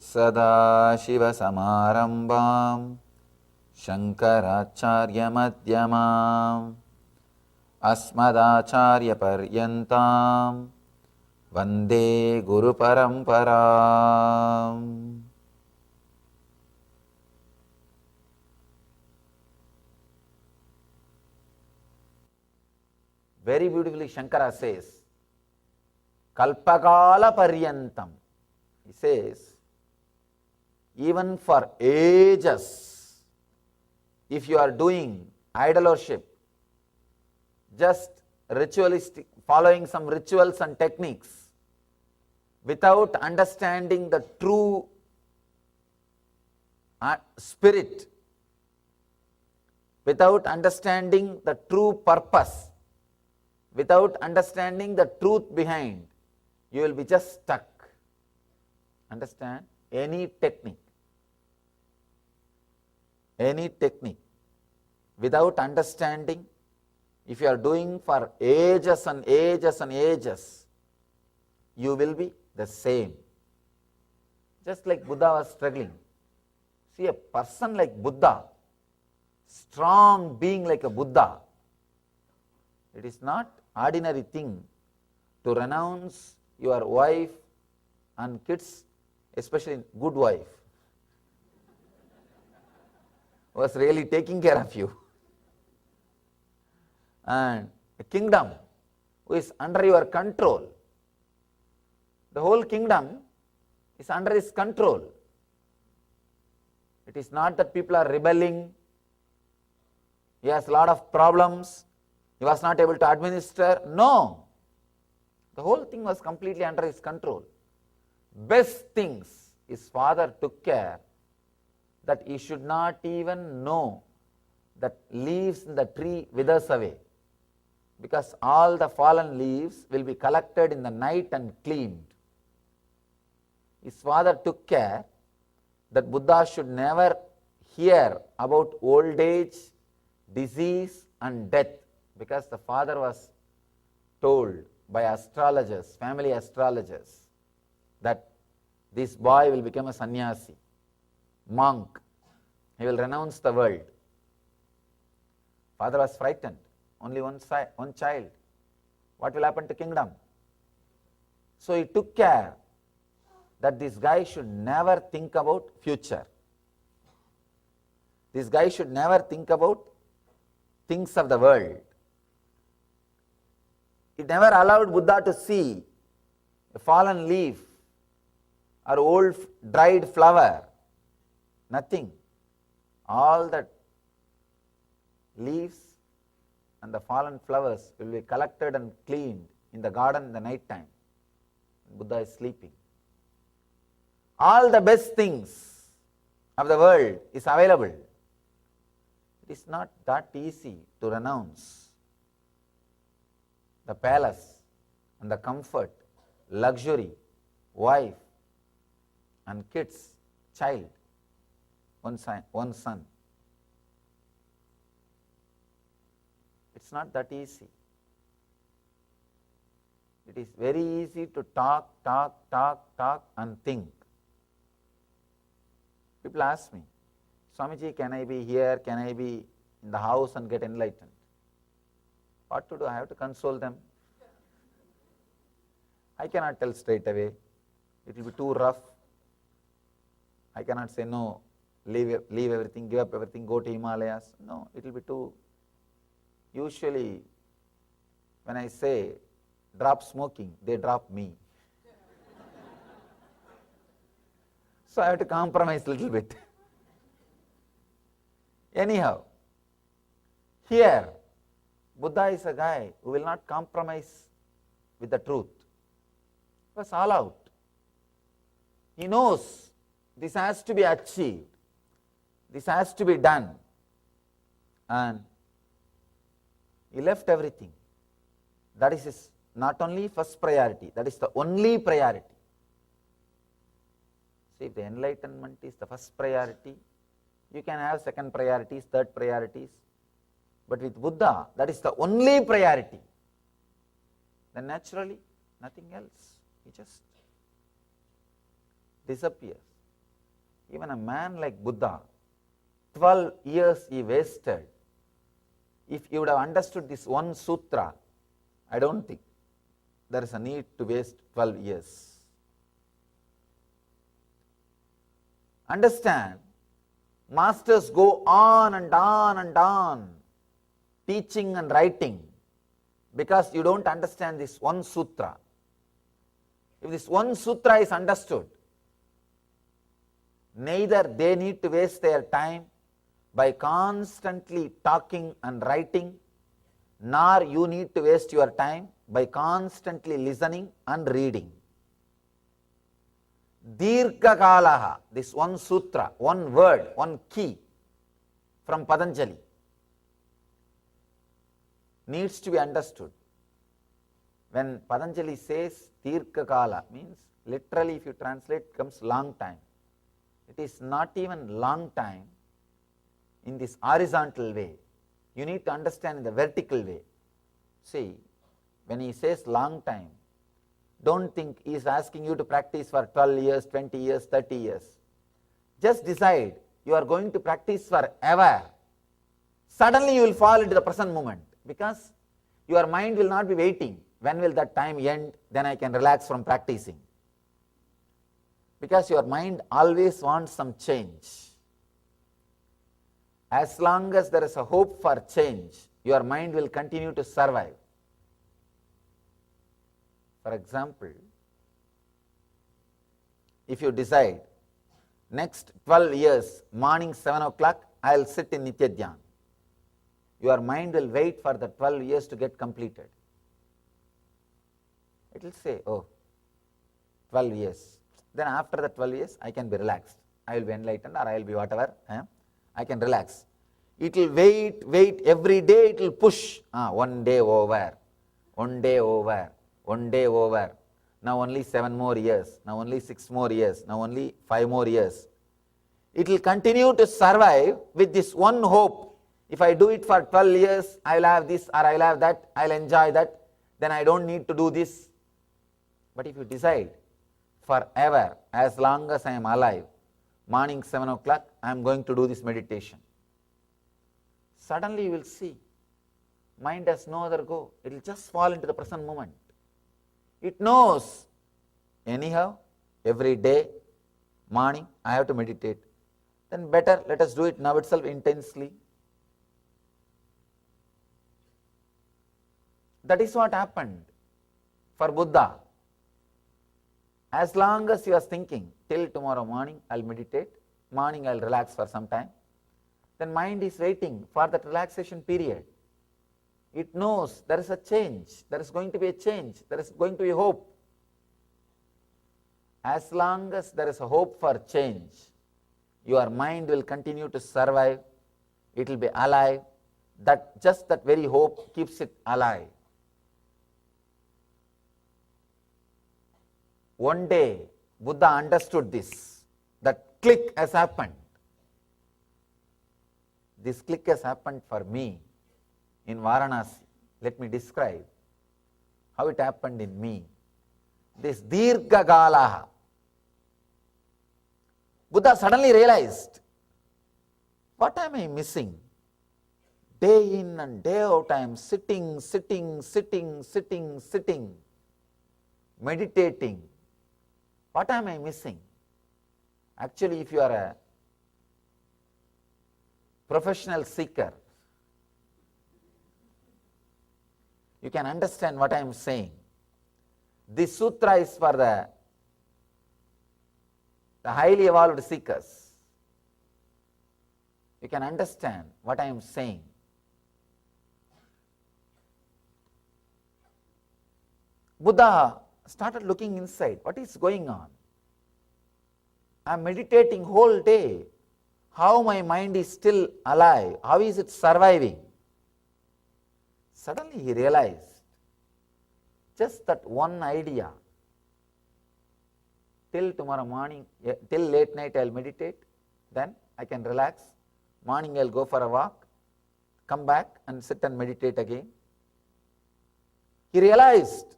सदाशिवसमारम्भां शङ्कराचार्यमध्यमाम् अस्मदाचार्यपर्यन्तां वन्दे गुरुपरम्पराम्. Very beautifully Shankara says, Kalpakala Paryantam. He says, even for ages, if you are doing idol worship, just ritualistic, following some rituals and techniques, without understanding the true spirit, without understanding the true purpose, without understanding the truth behind, you will be just stuck. Understand? Any technique, without understanding, if you are doing for ages and ages and ages, you will be the same. Just like Buddha was struggling. See, a person like Buddha, strong being like a Buddha, it is not ordinary thing to renounce your wife and kids, especially good wife, was really taking care of you, and a kingdom who is under your control. The whole kingdom is under his control. It is not that people are rebelling, he has a lot of problems, he was not able to administer. No, the whole thing was completely under his control. Best things his father took care that he should not even know that leaves in the tree withers away, because all the fallen leaves will be collected in the night and cleaned. His father took care that Buddha should never hear about old age, disease and death, because the father was told by astrologers, family astrologers, that this boy will become a sannyasi, monk, he will renounce the world. Father was frightened, only one child, what will happen to kingdom? So he took care that this guy should never think about future. This guy should never think about things of the world. He never allowed Buddha to see a fallen leaf or old dried flower. Nothing. All the leaves and the fallen flowers will be collected and cleaned in the garden in the night time. Buddha is sleeping. All the best things of the world is available. It is not that easy to renounce the palace and the comfort, luxury, wife and kids, child, one son. It's not that easy. It is very easy to talk and think. People ask me, Swamiji, can I be here? Can I be in the house and get enlightened? What to do? I have to console them. I cannot tell straight away. It will be too rough. I cannot say, no, leave everything, give up everything, go to Himalayas. No, it will be too. Usually, when I say drop smoking, they drop me. So I have to compromise a little bit. Anyhow, here, Buddha is a guy who will not compromise with the truth. He was all out. He knows this has to be achieved. This has to be done. And he left everything. That is his not only first priority, that is the only priority. See, if the enlightenment is the first priority, you can have second priorities, third priorities. But with Buddha, that is the only priority. Then naturally, nothing else. He just disappears. Even a man like Buddha, 12 years he wasted. If he would have understood this one sutra, I don't think there is a need to waste 12 years. Understand, masters go on and on and on, teaching and writing, because you don't understand this one sutra. If this one sutra is understood, neither they need to waste their time by constantly talking and writing, nor you need to waste your time by constantly listening and reading. Dirghakalaha, this one sutra, one word, one key from Patanjali needs to be understood. When Patanjali says Dirghakala, means literally if you translate it comes long time. It is not even long time in this horizontal way. You need to understand in the vertical way. See, when he says long time, don't think he is asking you to practice for 12 years, 20 years, 30 years. Just decide you are going to practice forever. Suddenly you will fall into the present moment, because your mind will not be waiting. When will that time end? Then I can relax from practicing. Because your mind always wants some change. As long as there is a hope for change, your mind will continue to survive. For example, if you decide, next 12 years, morning 7 o'clock, I will sit in Nitya Dhyan. Your mind will wait for the 12 years to get completed. It will say, oh, 12 years. Then after the 12 years, I can be relaxed. I will be enlightened, or I will be whatever. I can relax. It will wait, every day it will push. One day over, one day over, one day over. Now only 7 more years, now only 6 more years, now only 5 more years. It will continue to survive with this one hope. If I do it for 12 years, I will have this or I will have that, I will enjoy that, then I don't need to do this. But if you decide, forever, as long as I am alive, morning 7 o'clock, I am going to do this meditation. Suddenly you will see, mind has no other go. It will just fall into the present moment. It knows, anyhow, every day, morning, I have to meditate. Then better, let us do it now itself intensely. That is what happened for Buddha. As long as he was thinking, till tomorrow morning I will meditate, morning I will relax for some time, then mind is waiting for that relaxation period. It knows there is a change, there is going to be a change, there is going to be hope. As long as there is a hope for change, your mind will continue to survive, it will be alive, just that very hope keeps it alive. One day, Buddha understood this, that click has happened. This click has happened for me in Varanasi. Let me describe how it happened in me. This Dirghakalaha. Buddha suddenly realized, what am I missing? Day in and day out I am sitting, meditating. What am I missing? Actually, if you are a professional seeker, you can understand what I am saying. This sutra is for the highly evolved seekers. You can understand what I am saying. Buddha started looking inside. What is going on? I am meditating whole day. How my mind is still alive? How is it surviving? Suddenly he realized, just that one idea. Till tomorrow morning, till late night I will meditate, then I can relax. Morning I will go for a walk, come back and sit and meditate again. He realized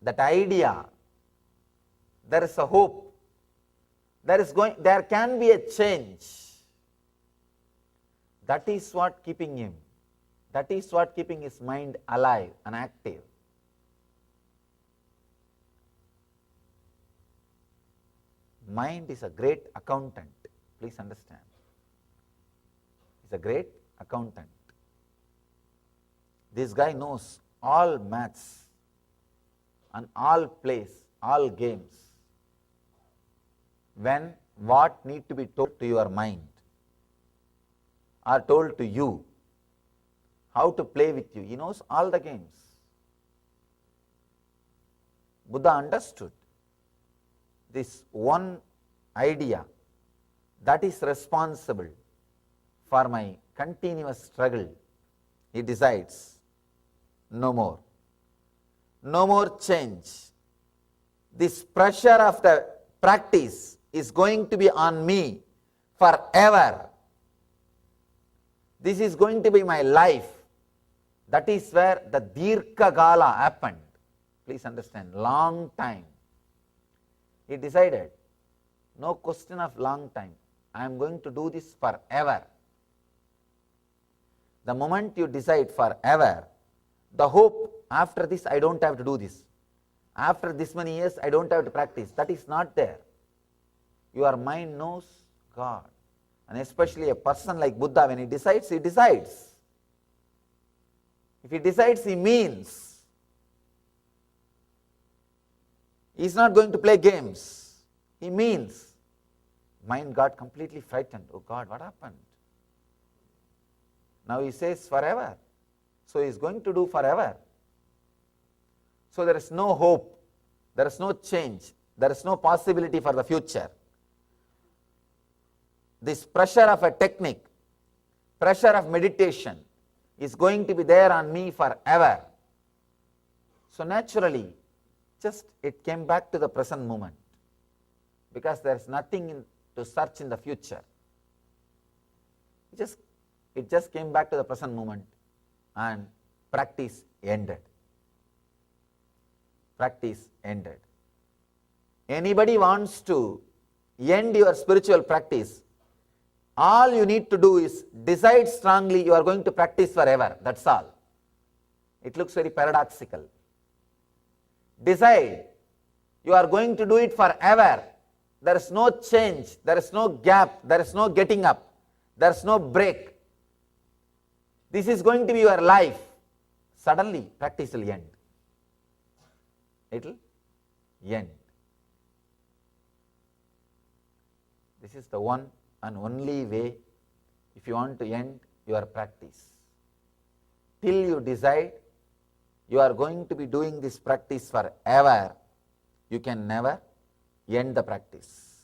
that idea, there is a hope. there can be a change. That is what keeping his mind alive and active. Mind is a great accountant, please understand. He's a great accountant. This guy knows all maths and all plays, all games. When what need to be told to your mind or told to you, how to play with you. He knows all the games. Buddha understood this one idea that is responsible for my continuous struggle. He decides, no more. No more change. This pressure of the practice is going to be on me forever. This is going to be my life. That is where the Dirgha Kala happened. Please understand, long time. He decided, no question of long time. I am going to do this forever. The moment you decide forever, the hope, after this I don't have to do this. After this many years I don't have to practice. That is not there. Your mind knows God. And especially a person like Buddha, when he decides, he decides. If he decides, he means. He is not going to play games. He means. Mind got completely frightened. Oh God, what happened? Now he says forever. So he is going to do forever. So there is no hope. There is no change. There is no possibility for the future. This pressure of a technique, pressure of meditation is going to be there on me forever. So naturally, just it came back to the present moment, because there is nothing to search in the future. It just came back to the present moment, and practice ended. Practice ended. Anybody wants to end your spiritual practice, all you need to do is decide strongly you are going to practice forever. That's all. It looks very paradoxical. Decide you are going to do it forever. There is no change, there is no gap, there is no getting up, there is no break. This is going to be your life. Suddenly, practice will end. It will end. This is the one and only way if you want to end your practice. Till you decide you are going to be doing this practice forever, you can never end the practice.